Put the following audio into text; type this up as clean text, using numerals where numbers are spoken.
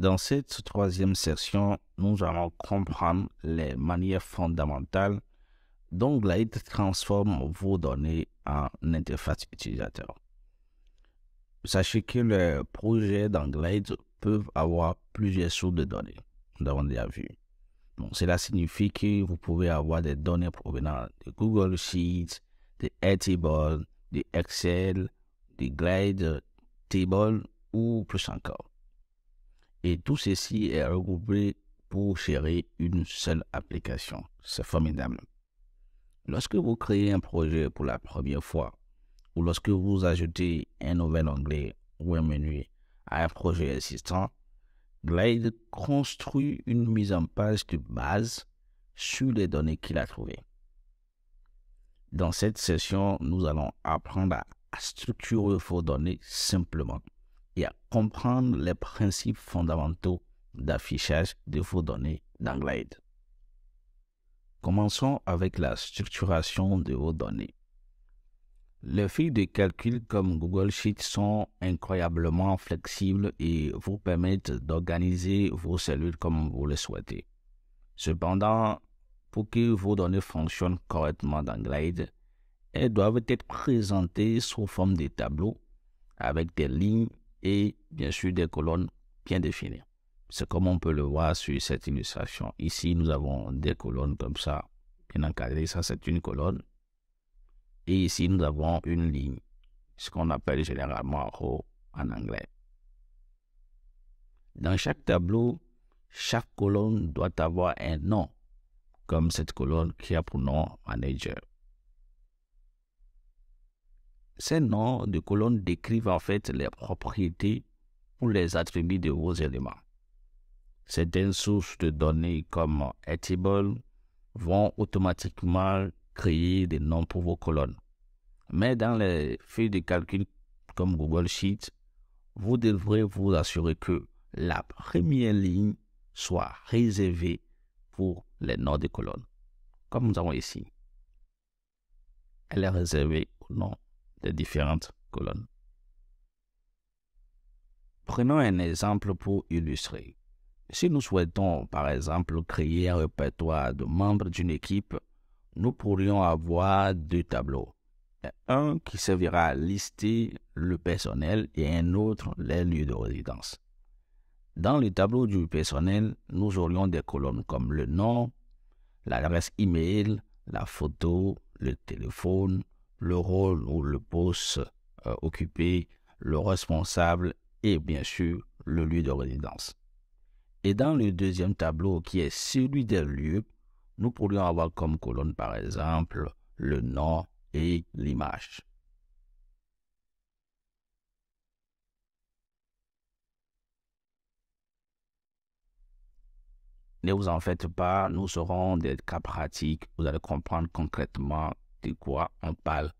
Dans cette troisième session, nous allons comprendre les manières fondamentales dont Glide transforme vos données en interface utilisateur. Sachez que les projets dans Glide peuvent avoir plusieurs sources de données. Nous avons déjà vu. Donc, cela signifie que vous pouvez avoir des données provenant de Google Sheets, de Airtable, de Excel, de Glide Table ou plus encore. Et tout ceci est regroupé pour gérer une seule application. C'est formidable. Lorsque vous créez un projet pour la première fois, ou lorsque vous ajoutez un nouvel onglet ou un menu à un projet existant, Glide construit une mise en page de base sur les données qu'il a trouvées. Dans cette session, nous allons apprendre à structurer vos données simplement et à comprendre les principes fondamentaux d'affichage de vos données dans Glide. Commençons avec la structuration de vos données. Les feuilles de calcul comme Google Sheets sont incroyablement flexibles et vous permettent d'organiser vos cellules comme vous le souhaitez. Cependant, pour que vos données fonctionnent correctement dans Glide, elles doivent être présentées sous forme de tableaux avec des lignes et bien sûr des colonnes bien définies. C'est comme on peut le voir sur cette illustration. Ici, nous avons des colonnes comme ça, bien encadrées. Ça, c'est une colonne. Et ici, nous avons une ligne, ce qu'on appelle généralement row en anglais. Dans chaque tableau, chaque colonne doit avoir un nom, comme cette colonne qui a pour nom Manager. Ces noms de colonnes décrivent en fait les propriétés ou les attributs de vos éléments. Certaines sources de données comme Airtable vont automatiquement créer des noms pour vos colonnes. Mais dans les feuilles de calcul comme Google Sheets, vous devrez vous assurer que la première ligne soit réservée pour les noms de colonnes. Comme nous avons ici. Elle est réservée au nom des différentes colonnes. Prenons un exemple pour illustrer. Si nous souhaitons, par exemple, créer un répertoire de membres d'une équipe, nous pourrions avoir deux tableaux. Un qui servira à lister le personnel et un autre les lieux de résidence. Dans le tableau du personnel, nous aurions des colonnes comme le nom, l'adresse email, la photo, le téléphone, le rôle ou le poste occupé, le responsable et bien sûr le lieu de résidence. Et dans le deuxième tableau qui est celui des lieux, nous pourrions avoir comme colonne par exemple le nom et l'image. Ne vous en faites pas, nous aurons des cas pratiques, vous allez comprendre concrètement de quoi on parle